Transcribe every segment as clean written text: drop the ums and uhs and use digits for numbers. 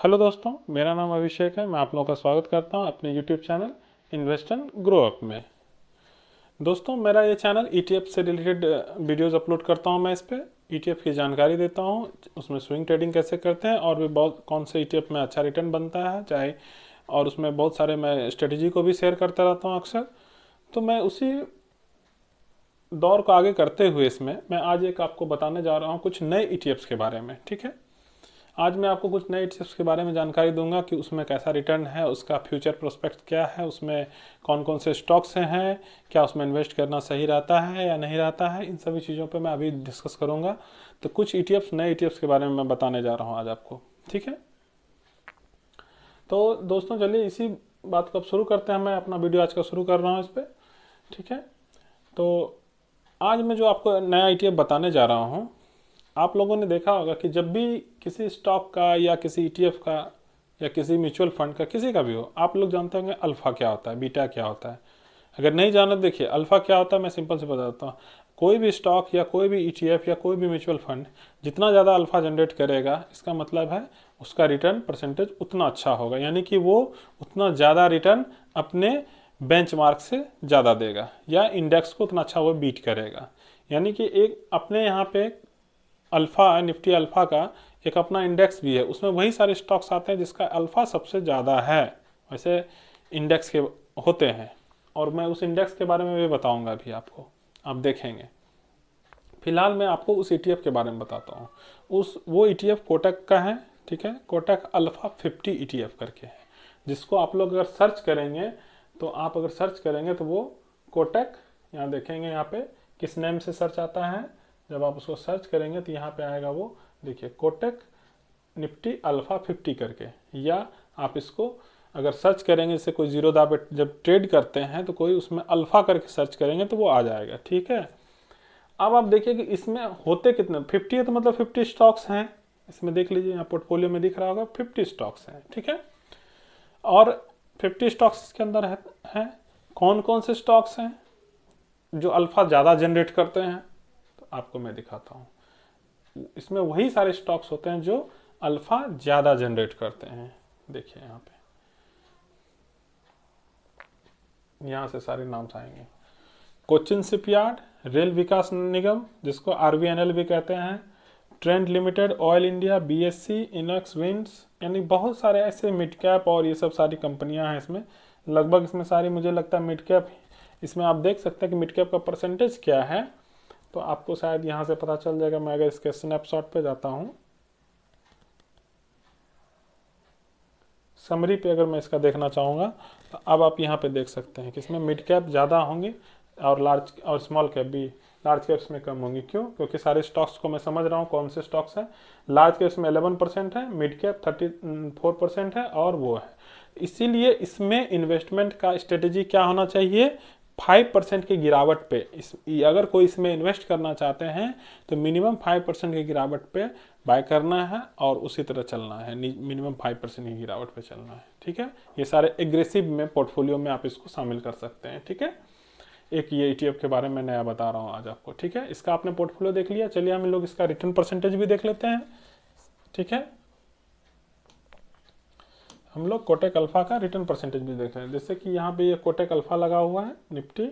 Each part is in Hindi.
हेलो दोस्तों, मेरा नाम अभिषेक है। मैं आप लोगों का स्वागत करता हूं अपने YouTube channel invest and grow up में। दोस्तों, मेरा ये चैनल ईटीएफ से रिलेटेड वीडियोस अपलोड करता हूं। मैं इस पे ईटीएफ की जानकारी देता हूं, उसमें स्विंग ट्रेडिंग कैसे करते हैं और भी बहुत कौन से ईटीएफ में अच्छा रिटर्न बनता है चाहे, और उसमें बहुत सारे मैं स्ट्रेटेजी को भी शेयर करता रहता हूँ अक्सर। तो मैं उसी दौर को आगे करते हुए इसमें मैं आज एक आपको बताने जा रहा हूँ कुछ नए ईटीएफ्स के बारे में। ठीक है, आज मैं आपको कुछ नए टिप्स के बारे में जानकारी दूंगा कि उसमें कैसा रिटर्न है, उसका फ्यूचर प्रोस्पेक्ट क्या है, उसमें कौन कौन से स्टॉक्स हैं, क्या उसमें इन्वेस्ट करना सही रहता है या नहीं रहता है। इन सभी चीज़ों पे मैं अभी डिस्कस करूंगा। तो कुछ ईटीएफ्स, नए ईटीएफ्स के बारे में मैं बताने जा रहा हूँ आज आपको। ठीक है, तो दोस्तों चलिए इसी बात को अब शुरू करते हैं। मैं अपना वीडियो आज का शुरू कर रहा हूँ इस पर। ठीक है, तो आज मैं जो आपको नया ईटीएफ बताने जा रहा हूँ, आप लोगों ने देखा होगा कि जब भी किसी स्टॉक का या किसी ईटीएफ का या किसी म्यूचुअल फंड का, किसी का भी हो, आप लोग जानते होंगे अल्फा क्या होता है, बीटा क्या होता है। अगर नहीं जाना, देखिए अल्फा क्या होता है मैं सिंपल से बताता हूँ। कोई भी स्टॉक या कोई भी ईटीएफ या कोई भी म्यूचुअल फंड जितना ज़्यादा अल्फा जनरेट करेगा, इसका मतलब है उसका रिटर्न परसेंटेज उतना अच्छा होगा, यानी कि वो उतना ज़्यादा रिटर्न अपने बेंचमार्क से ज़्यादा देगा या इंडेक्स को उतना अच्छा वो बीट करेगा। यानी कि एक अपने यहाँ पे अल्फा, निफ्टी अल्फा का एक अपना इंडेक्स भी है, उसमें वही सारे स्टॉक्स आते हैं जिसका अल्फा सबसे ज़्यादा है। वैसे इंडेक्स के होते हैं और मैं उस इंडेक्स के बारे में भी बताऊंगा अभी आपको, आप देखेंगे। फिलहाल मैं आपको उस ईटीएफ के बारे में बताता हूँ। वो ईटीएफ कोटक का है। ठीक है, कोटक अल्फा 50 ईटीएफ करके है, जिसको आप लोग अगर सर्च करेंगे तो वो कोटक, यहाँ देखेंगे, यहाँ पे किस नेम से सर्च आता है। जब आप उसको सर्च करेंगे तो यहाँ पे आएगा वो, देखिए, कोटक निफ्टी अल्फा 50 करके। या आप इसको अगर सर्च करेंगे, जैसे कोई जीरो दावे जब ट्रेड करते हैं तो कोई उसमें अल्फा करके सर्च करेंगे तो वो आ जाएगा। ठीक है, अब आप देखिए कि इसमें होते कितने, 50 है तो मतलब 50 स्टॉक्स हैं इसमें। देख लीजिए, यहाँ पोर्टफोलियो में दिख रहा होगा 50 स्टॉक्स हैं। ठीक है, और 50 स्टॉक्स के अंदर है कौन कौन से स्टॉक्स हैं जो अल्फा ज़्यादा जनरेट करते हैं, तो आपको मैं दिखाता हूँ। इसमें वही सारे स्टॉक्स होते हैं जो अल्फा ज़्यादा जनरेट करते हैं। देखिए यहाँ पे, यहाँ से सारे नाम आएंगे। कोचिन शिपयार्ड, रेल विकास निगम जिसको आरवीएनएल भी कहते हैं, Trent Limited, Oil India, BSC, Inox winds, यानी बहुत सारे ऐसे मिड कैप और ये सब सारी कंपनियां हैं इसमें। लगभग इसमें सारी, मुझे लगता है मिड कैप। इसमें आप देख सकते हैं कि मिड कैप का परसेंटेज क्या है, तो आपको शायद यहाँ से पता चल जाएगा। मैं अगर इसके स्नैपशॉट पे जाता हूँ, समरी पे अगर मैं इसका देखना चाहूँगा, तो अब आप यहाँ पे देख सकते हैं कि इसमें मिड कैप ज़्यादा होंगी और लार्ज और स्मॉल कैप भी, लार्ज कैप्स में कम होंगी। क्यों? क्योंकि सारे स्टॉक्स को मैं समझ रहा हूँ कौन से स्टॉक्स हैं। लार्ज कैप्स में 11% है, मिड कैप 34% है और वो है। इसीलिए इसमें इन्वेस्टमेंट का स्ट्रेटेजी क्या होना चाहिए, 5% की गिरावट पे। अगर कोई इसमें इन्वेस्ट करना चाहते हैं तो मिनिमम 5% की गिरावट पे बाय करना है और उसी तरह चलना है, मिनिमम 5% की गिरावट पे चलना है। ठीक है, ये सारे एग्रेसिव में पोर्टफोलियो में आप इसको शामिल कर सकते हैं। ठीक है, एक ये ईटीएफ के बारे में नया बता रहा हूँ आज आपको। ठीक है, इसका आपने पोर्टफोलियो देख लिया, चलिए हम लोग इसका रिटर्न परसेंटेज भी देख लेते हैं। ठीक है, हम लोग कोटक अल्फा का रिटर्न परसेंटेज भी देख रहे हैं। जैसे कि यहाँ पे ये कोटक अल्फा लगा हुआ है, निफ्टी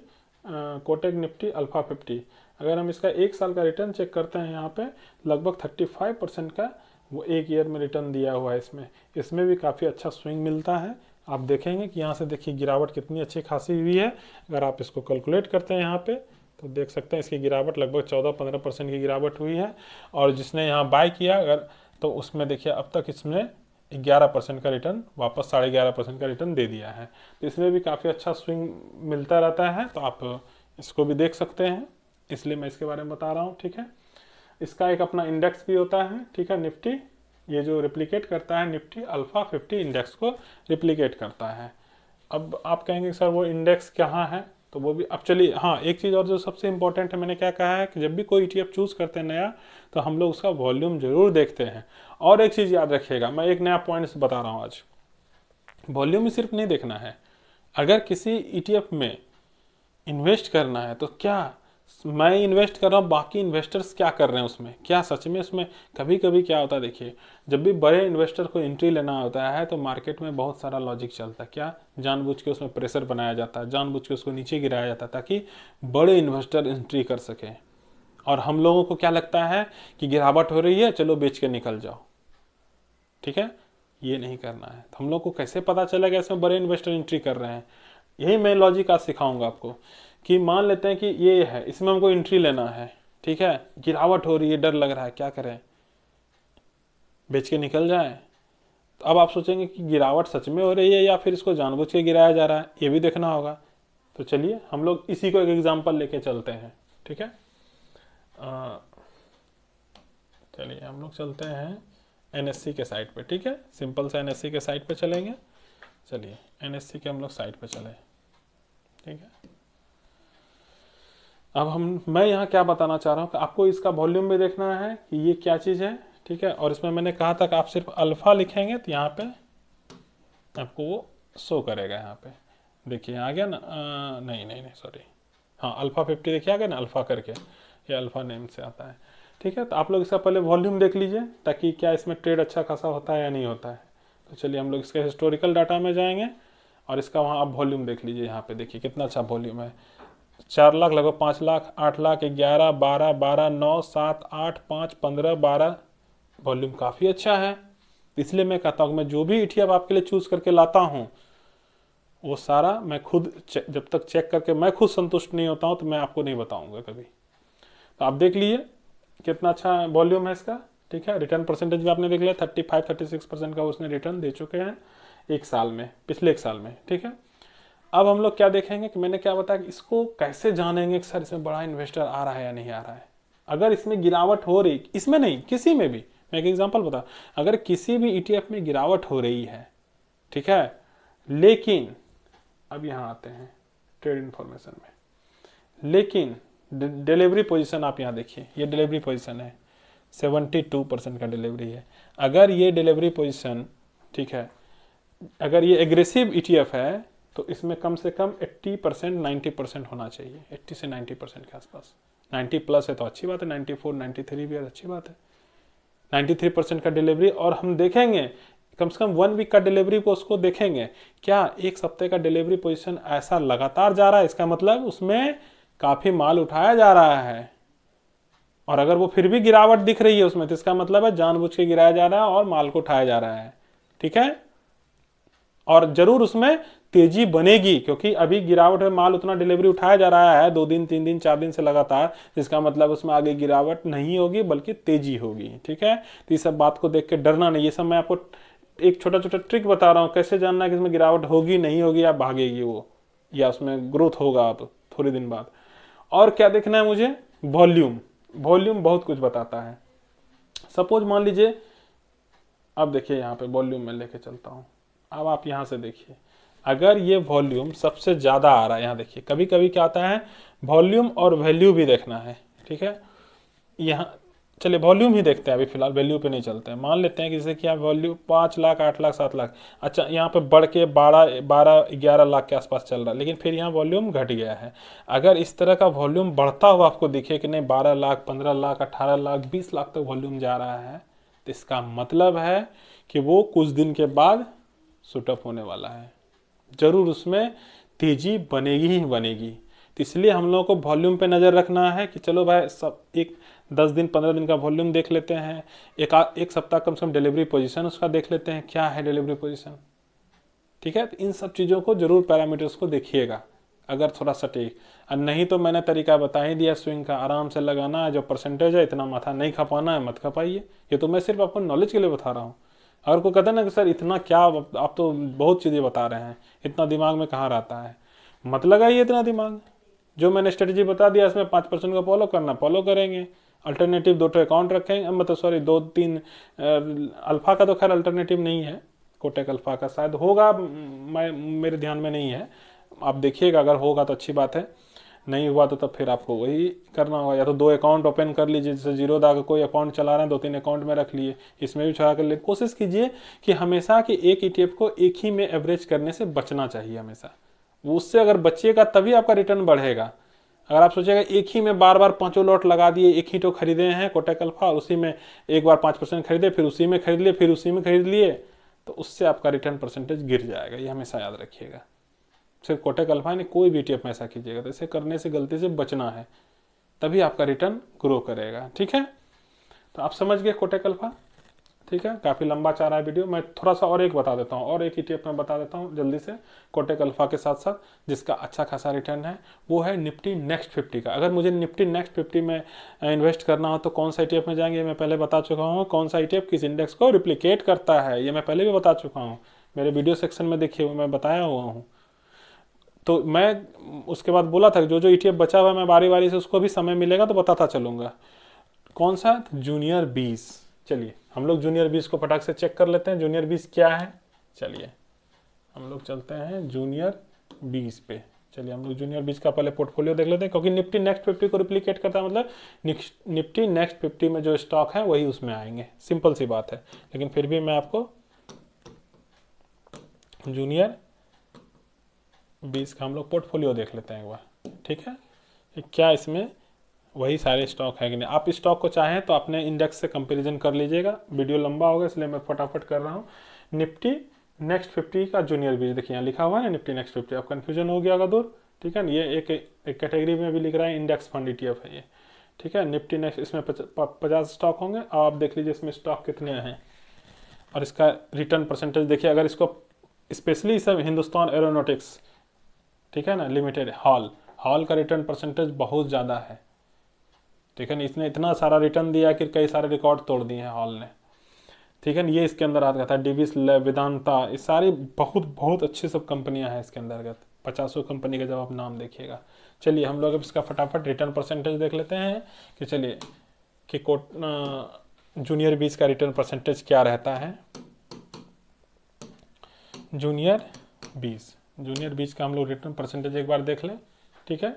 कोटक निफ्टी अल्फा 50। अगर हम इसका एक साल का रिटर्न चेक करते हैं, यहाँ पे लगभग 35% का वो एक ईयर में रिटर्न दिया हुआ है। इसमें भी काफ़ी अच्छा स्विंग मिलता है। आप देखेंगे कि यहाँ से देखिए गिरावट कितनी अच्छी खासी हुई है। अगर आप इसको कैलकुलेट करते हैं यहाँ पे तो देख सकते हैं इसकी गिरावट लगभग 14-15% की गिरावट हुई है। और जिसने यहाँ बाय किया अगर, तो उसमें देखिए अब तक इसमें 11% का रिटर्न, वापस 11.5% का रिटर्न दे दिया है। तो इसमें भी काफ़ी अच्छा स्विंग मिलता रहता है, तो आप इसको भी देख सकते हैं, इसलिए मैं इसके बारे में बता रहा हूँ। ठीक है, इसका एक अपना इंडेक्स भी होता है। ठीक है, निफ्टी, ये जो रिप्लिकेट करता है, निफ्टी अल्फा 50 इंडेक्स को रिप्लिकेट करता है। अब आप कहेंगे सर वो इंडेक्स कहाँ है, तो वो भी अब चलिए। हाँ, एक चीज़ और जो सबसे इंपॉर्टेंट है, मैंने क्या कहा है कि जब भी कोई ईटीएफ चूज़ करते हैं नया, तो हम लोग उसका वॉल्यूम जरूर देखते हैं। और एक चीज़ याद रखिएगा, मैं एक नया पॉइंट बता रहा हूँ आज, वॉल्यूम ही सिर्फ नहीं देखना है। अगर किसी ईटीएफ में इन्वेस्ट करना है तो क्या मैं इन्वेस्ट कर रहा हूँ, बाकी इन्वेस्टर्स क्या कर रहे हैं उसमें, क्या सच में उसमें। कभी कभी क्या होता है देखिए, जब भी बड़े इन्वेस्टर को एंट्री लेना होता है तो मार्केट में बहुत सारा लॉजिक चलता है। क्या, जानबूझ के उसमें प्रेशर बनाया जाता है, जानबूझ के उसको नीचे गिराया जाता है ताकि बड़े इन्वेस्टर एंट्री कर सके। और हम लोगों को क्या लगता है कि गिरावट हो रही है, चलो बेच के निकल जाओ। ठीक है, ये नहीं करना है। तो हम लोग को कैसे पता चलेगा इसमें बड़े इन्वेस्टर एंट्री कर रहे हैं? यही मैं लॉजिक आज सिखाऊंगा आपको। कि मान लेते हैं कि ये है, इसमें हमको एंट्री लेना है, ठीक है, गिरावट हो रही है, डर लग रहा है, क्या करें, बेच के निकल जाए? तो अब आप सोचेंगे कि गिरावट सच में हो रही है या फिर इसको जानबूझ के गिराया जा रहा है, ये भी देखना होगा। तो चलिए हम लोग इसी को एक एग्जांपल लेके चलते हैं। ठीक है, चलिए हम लोग चलते हैं एनएससी के साइट पे। ठीक है, सिंपल सा एनएससी के साइट पे चलेंगे। चलिए एनएससी के हम लोग साइट पे चले। ठीक है, अब मैं यहाँ क्या बताना चाह रहा हूँ कि आपको इसका वॉल्यूम भी देखना है कि ये क्या चीज़ है। ठीक है, और इसमें मैंने कहा था कि आप सिर्फ अल्फ़ा लिखेंगे तो यहाँ पे आपको वो शो करेगा। यहाँ पे देखिए आ गया ना, नहीं नहीं नहीं सॉरी, हाँ अल्फ़ा 50 देखिए आ गया ना, अल्फ़ा करके, ये अल्फ़ा नेम से आता है। ठीक है, तो आप लोग इसका पहले वॉल्यूम देख लीजिए ताकि क्या इसमें ट्रेड अच्छा खासा होता है या नहीं होता है। तो चलिए हम लोग इसके हिस्टोरिकल डाटा में जाएंगे और इसका वहाँ आप वॉल्यूम देख लीजिए। यहाँ पे देखिए कितना अच्छा वॉल्यूम है, 4 लाख, लगभग 5 लाख, 8 लाख, 11, 12, 12, 9, 7, 8, 5, 15, 12, वॉल्यूम काफ़ी अच्छा है। इसलिए मैं कहता हूँ मैं जो भी ETF आपके लिए चूज़ करके लाता हूँ वो सारा मैं खुद जब तक चेक करके मैं खुद संतुष्ट नहीं होता हूँ तो मैं आपको नहीं बताऊँगा कभी। तो आप देख लीजिए कितना अच्छा वॉल्यूम है इसका। ठीक है, रिटर्न परसेंटेज भी आपने देख लिया, 35-36% का उसने रिटर्न दे चुके हैं एक साल में, पिछले एक साल में। ठीक है, अब हम लोग क्या देखेंगे कि मैंने क्या बताया कि इसको कैसे जानेंगे कि सर इसमें बड़ा इन्वेस्टर आ रहा है या नहीं आ रहा है। अगर इसमें गिरावट हो रही, इसमें नहीं किसी में भी, मैं एक एग्जांपल बता, अगर किसी भी ETF में गिरावट हो रही है, ठीक है, लेकिन अब यहाँ आते हैं ट्रेड इन्फॉर्मेशन में, लेकिन डिलीवरी पोजीशन आप यहाँ देखिए, ये डिलीवरी पोजीशन है, 72% का डिलीवरी है। अगर ये डिलीवरी पोजीशन, ठीक है, अगर ये एग्रेसिव ETF है तो इसमें कम से कम 80% 90% होना चाहिए, 80 से 90% के आसपास। 90 प्लस है तो अच्छी बात है, 94 93 भी है अच्छी बात है। 93% का डिलीवरी, और हम देखेंगे कम से कम 1 वीक का डिलीवरी को उसको देखेंगे, क्या एक सप्ते का डिलीवरी पोजीशन ऐसा लगातार जा रहा है, इसका मतलब उसमें काफ़ी माल उठाया जा रहा है। और अगर वो फिर भी गिरावट दिख रही है उसमें तो इसका मतलब है जानबूझ के गिराया जा रहा है और माल को उठाया जा रहा है। ठीक है, और जरूर उसमें तेजी बनेगी क्योंकि अभी गिरावट में माल उतना डिलीवरी उठाया जा रहा है 2 दिन 3 दिन 4 दिन से लगातार, जिसका मतलब उसमें आगे गिरावट नहीं होगी बल्कि तेजी होगी। ठीक है, तो इस सब बात को देख के डरना नहीं। ये सब मैं आपको एक छोटा छोटा ट्रिक बता रहा हूँ कैसे जानना है कि इसमें गिरावट होगी नहीं होगी या भागेगी वो, या उसमें ग्रोथ होगा अब थोड़े दिन बाद। और क्या देखना है मुझे, वॉल्यूम। वॉल्यूम बहुत कुछ बताता है। सपोज मान लीजिए, अब देखिए यहाँ पे वॉल्यूम में लेके चलता हूँ। अब आप यहाँ से देखिए, अगर ये वॉल्यूम सबसे ज़्यादा आ रहा है, यहाँ देखिए कभी कभी क्या आता है वॉल्यूम और वैल्यू भी देखना है। ठीक है, यहाँ चलिए वॉल्यूम ही देखते हैं अभी फिलहाल, वैल्यू पे नहीं चलते हैं। मान लेते हैं कि जैसे कि आप वॉल्यूम 5 लाख 8 लाख 7 लाख, अच्छा यहाँ पे बढ़ के 12-11 लाख के आसपास चल रहा है, लेकिन फिर यहाँ वॉल्यूम घट गया है। अगर इस तरह का वॉल्यूम बढ़ता हुआ आपको दिखे कि नहीं 12 लाख 15 लाख 18 लाख 20 लाख तक वॉल्यूम जा रहा है, तो इसका मतलब है कि वो कुछ दिन के बाद शूटअप होने वाला है, जरूर उसमें तेजी बनेगी ही बनेगी। तो इसलिए हम लोगों को वॉल्यूम पे नज़र रखना है कि चलो भाई सब एक 10 दिन 15 दिन का वॉल्यूम देख लेते हैं, एक सप्ताह कम से कम डिलीवरी पोजीशन उसका देख लेते हैं क्या है डिलीवरी पोजीशन। ठीक है, तो इन सब चीज़ों को जरूर पैरामीटर्स को देखिएगा अगर थोड़ा सटीक, और नहीं तो मैंने तरीका बता ही दिया स्विंग का, आराम से लगाना है, जो परसेंटेज है इतना माथा नहीं खपाना है, मत खपाइए। ये तो मैं सिर्फ आपको नॉलेज के लिए बता रहा हूँ। अगर कोई कहता है ना कि सर इतना क्या, आप तो बहुत चीज़ें बता रहे हैं, इतना दिमाग में कहाँ रहता है, मत लगाइए इतना दिमाग। जो मैंने स्ट्रेटजी बता दिया इसमें 5% का फॉलो करना, फॉलो करेंगे। अल्टरनेटिव 2 अकाउंट रखेंगे, मतलब सॉरी 2-3 अल्फा का तो खैर अल्टरनेटिव नहीं है, कोटेक अल्फा का शायद होगा, मैं मेरे ध्यान में नहीं है, आप देखिएगा अगर होगा तो अच्छी बात है, नहीं हुआ तो तब फिर आपको वही करना होगा। या तो 2 अकाउंट ओपन कर लीजिए, जैसे जीरोधा का कोई अकाउंट चला रहे हैं 2-3 अकाउंट में रख लिए, इसमें भी चला कर लिए। कोशिश कीजिए कि हमेशा कि एक ETF को एक ही में एवरेज करने से बचना चाहिए हमेशा, उससे अगर बचिएगा तभी आपका रिटर्न बढ़ेगा। अगर आप सोचिएगा एक ही में बार बार पांचों लॉट लगा दिए, एक ही तो खरीदे हैं कोटक अल्फा और उसी में एक बार 5% खरीदे, फिर उसी में खरीद लिए, फिर उसी में खरीद लिए, तो उससे आपका रिटर्न परसेंटेज गिर जाएगा। ये हमेशा याद रखिएगा। सिर्फ कोटक अल्फा ने कोई भी ETF में ऐसा कीजिएगा, तो इसे करने से गलती से बचना है, तभी आपका रिटर्न ग्रो करेगा। ठीक है, तो आप समझ गए कोटक अल्फा। ठीक है, काफ़ी लंबा चाह रहा है वीडियो, मैं थोड़ा सा और एक बता देता हूँ, और एक ETF मैं बता देता हूँ जल्दी से कोटक अल्फा के साथ साथ, जिसका अच्छा खासा रिटर्न है, वो है निफ्टी नेक्स्ट 50 का। अगर मुझे निफ्टी नेक्स्ट 50 में इन्वेस्ट करना हो तो कौन सा ETF में जाएंगे, मैं पहले बता चुका हूँ। कौन सा ETF किस इंडेक्स को रिप्लिकेट करता है, ये मैं पहले भी बता चुका हूँ, मेरे वीडियो सेक्शन में देखिए हुए मैं बताया हुआ हूँ। तो मैं उसके बाद बोला था जो जो ETF बचा हुआ है मैं बारी बारी से उसको भी समय मिलेगा तो बताता चलूँगा। कौन सा, जूनियर 20। चलिए हम लोग जूनियर 20 को फटाक से चेक कर लेते हैं, जूनियर 20 क्या है। चलिए हम लोग चलते हैं जूनियर 20 पे। चलिए हम लोग जूनियर 20 का पहले पोर्टफोलियो देख लेते हैं, क्योंकि निफ्टी नेक्स्ट 50 को रिप्लिकेट करता है, मतलब निफ्टी नेक्स्ट 50 में जो स्टॉक है वही उसमें आएंगे, सिंपल सी बात है। लेकिन फिर भी मैं आपको जूनियर 20 का हम लोग पोर्टफोलियो देख लेते हैं एक बार। ठीक है, क्या इसमें वही सारे स्टॉक है कि नहीं। आप स्टॉक को चाहें तो अपने इंडेक्स से कंपैरिजन कर लीजिएगा, वीडियो लंबा होगा इसलिए मैं फटाफट कर रहा हूँ। निफ्टी नेक्स्ट 50 का जूनियर 20 देखिए यहाँ लिखा हुआ है निफ्टी नेक्स्ट 50, अब कन्फ्यूजन हो गया होगा दूर। ठीक है, ये एक कैटेगरी में भी लिख रहा है, इंडेक्स फंड ETF है ये। ठीक है, निफ्टी नेक्स्ट, इसमें 50 स्टॉक होंगे। अब आप देख लीजिए इसमें स्टॉक कितने हैं और इसका रिटर्न परसेंटेज देखिए। अगर इसको स्पेशली सब हिंदुस्तान एरोनॉटिक्स, ठीक है ना, लिमिटेड, हॉल का रिटर्न परसेंटेज बहुत ज़्यादा है। ठीक है ना, इसने इतना सारा रिटर्न दिया कि कई सारे रिकॉर्ड तोड़ दिए हैं हॉल ने। ठीक है ना, ये इसके अंदर आता था, डिविस लैब, वेदांता, ये सारी बहुत बहुत अच्छी सब कंपनियां हैं इसके अंतर्गत, 50 कंपनी का जब आप नाम देखिएगा। चलिए हम लोग अब इसका फटाफट रिटर्न परसेंटेज देख लेते हैं कि चलिए कि जूनियर 20 का रिटर्न परसेंटेज क्या रहता है। जूनियर 20 का हम लोग रिटर्न परसेंटेज एक बार देख लें। ठीक है,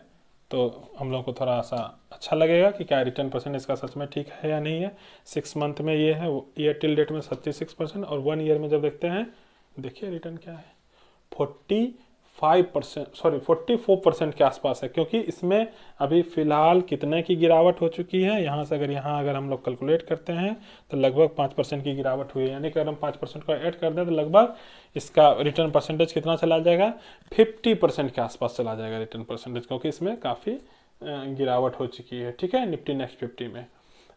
तो हम लोग को थोड़ा सा अच्छा लगेगा कि क्या रिटर्न परसेंटेज का सच में ठीक है या नहीं है। 6 मंथ में ये है, ईयर टिल डेट में 36%, और 1 ईयर में जब देखते हैं, देखिए रिटर्न क्या है, 44% के आसपास है। क्योंकि इसमें अभी फिलहाल कितने की गिरावट हो चुकी है, यहाँ से अगर हम लोग कैलकुलेट करते हैं तो लगभग 5% की गिरावट हुई है। यानी कि अगर हम 5% को ऐड कर दें तो लगभग इसका रिटर्न परसेंटेज कितना चला जाएगा, 50% के आसपास चला जाएगा रिटर्न परसेंटेज, क्योंकि इसमें काफ़ी गिरावट हो चुकी है। ठीक है, निफ्टी नेक्स्ट 50 में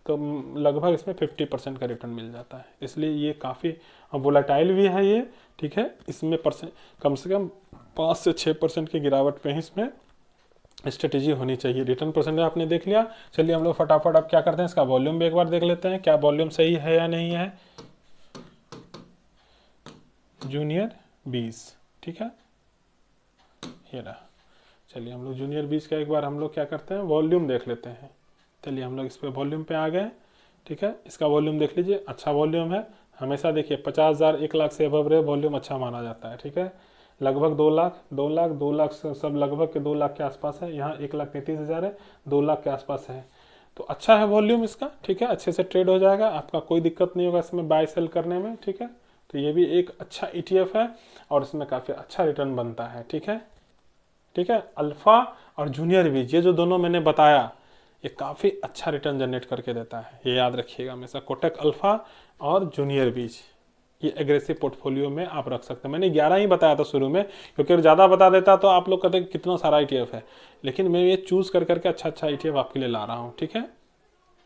तो लगभग इसमें 50% का रिटर्न मिल जाता है, इसलिए ये काफ़ी वोलेटाइल भी है ये। ठीक है, इसमें कम से कम 5 से 6% की गिरावट पे ही इसमें स्ट्रेटेजी होनी चाहिए। रिटर्न परसेंटेज आपने देख लिया। चलिए हम लोग फटाफट अब क्या करते हैं, इसका वॉल्यूम भी एक बार देख लेते हैं, क्या वॉल्यूम सही है या नहीं है। जूनियर 20, ठीक है, ये रहा। चलिए हम लोग जूनियर 20 का एक बार हम लोग क्या करते हैं, वॉल्यूम देख लेते हैं। चलिए हम लोग इस पर वॉल्यूम पे आ गए। ठीक है, इसका वॉल्यूम देख लीजिए, अच्छा वॉल्यूम है। हमेशा देखिए 50,000 1 लाख से अबव रहे वॉल्यूम अच्छा माना जाता है। ठीक है, लगभग 2 लाख सब लगभग के 2 लाख के आसपास है। यहाँ 1,33,000 है, 2 लाख के आसपास है, तो अच्छा है वॉल्यूम इसका। ठीक है, अच्छे से ट्रेड हो जाएगा, आपका कोई दिक्कत नहीं होगा इसमें बाय सेल करने में। ठीक है, तो ये भी एक अच्छा ETF है और इसमें काफ़ी अच्छा रिटर्न बनता है। ठीक है, ठीक है, अल्फा और जूनियर 20 ये जो दोनों मैंने बताया ये काफ़ी अच्छा रिटर्न जनरेट करके देता है, ये याद रखिएगा हमेशा। कोटक अल्फा और जूनियर 20 ये एग्रेसिव पोर्टफोलियो में आप रख सकते हैं। मैंने 11 ही बताया था शुरू में, क्योंकि ज़्यादा बता देता तो आप लोग कहते कितना सारा ETF है, लेकिन मैं ये चूज़ कर करके अच्छा ETF आपके लिए ला रहा हूँ। ठीक है,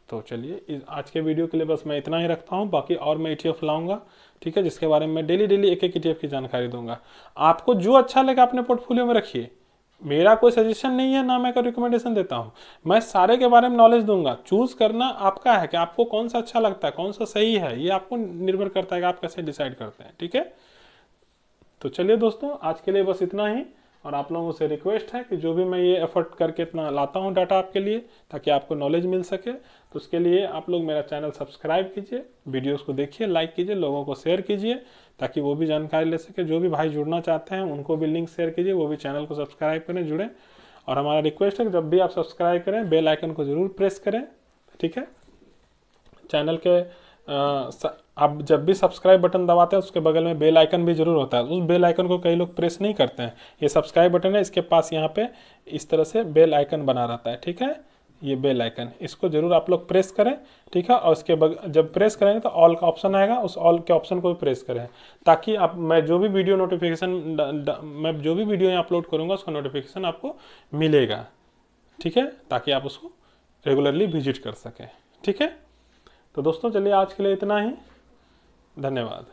तो चलिए आज के वीडियो के लिए बस मैं इतना ही रखता हूँ, बाकी और मैं ETF लाऊंगा। ठीक है, जिसके बारे में मैं डेली एक ETF की जानकारी दूंगा। आपको जो अच्छा लगे अपने पोर्टफोलियो में रखिए, मेरा कोई सजेशन नहीं है, ना मैं कोई रिकमेंडेशन देता हूँ, मैं सारे के बारे में नॉलेज दूंगा। चूज करना आपका है कि आपको कौन सा अच्छा लगता है, कौन सा सही है, ये आपको निर्भर करता है कि आप कैसे डिसाइड करते हैं। ठीक है, तो चलिए दोस्तों आज के लिए बस इतना ही, और आप लोगों से रिक्वेस्ट है कि जो भी मैं ये एफर्ट करके इतना लाता हूँ डाटा आपके लिए, ताकि आपको नॉलेज मिल सके, तो उसके लिए आप लोग मेरा चैनल सब्सक्राइब कीजिए, वीडियोस को देखिए, लाइक कीजिए, लोगों को शेयर कीजिए, ताकि वो भी जानकारी ले सके। जो भी भाई जुड़ना चाहते हैं उनको भी लिंक शेयर कीजिए, वो भी चैनल को सब्सक्राइब करें, जुड़ें। और हमारा रिक्वेस्ट है कि जब भी आप सब्सक्राइब करें बेल आइकन को ज़रूर प्रेस करें। ठीक है, चैनल के आप जब भी सब्सक्राइब बटन दबाते हैं उसके बगल में बेल आइकन भी जरूर होता है, उस बेल आइकन को कई लोग प्रेस नहीं करते हैं। ये सब्सक्राइब बटन है, इसके पास यहाँ पे इस तरह से बेल आइकन बना रहता है, ठीक है, ये बेल आइकन, इसको जरूर आप लोग प्रेस करें, ठीक है। और उसके जब प्रेस करेंगे तो ऑल का ऑप्शन आएगा, उस ऑल के ऑप्शन को भी प्रेस करें, ताकि आप मैं जो भी वीडियो नोटिफिकेशन मैं जो भी वीडियो यहाँ अपलोड करूँगा उसका नोटिफिकेशन आपको मिलेगा, ठीक है, ताकि आप उसको रेगुलरली विजिट कर सकें, ठीक है। तो दोस्तों चलिए आज के लिए इतना ही, धन्यवाद।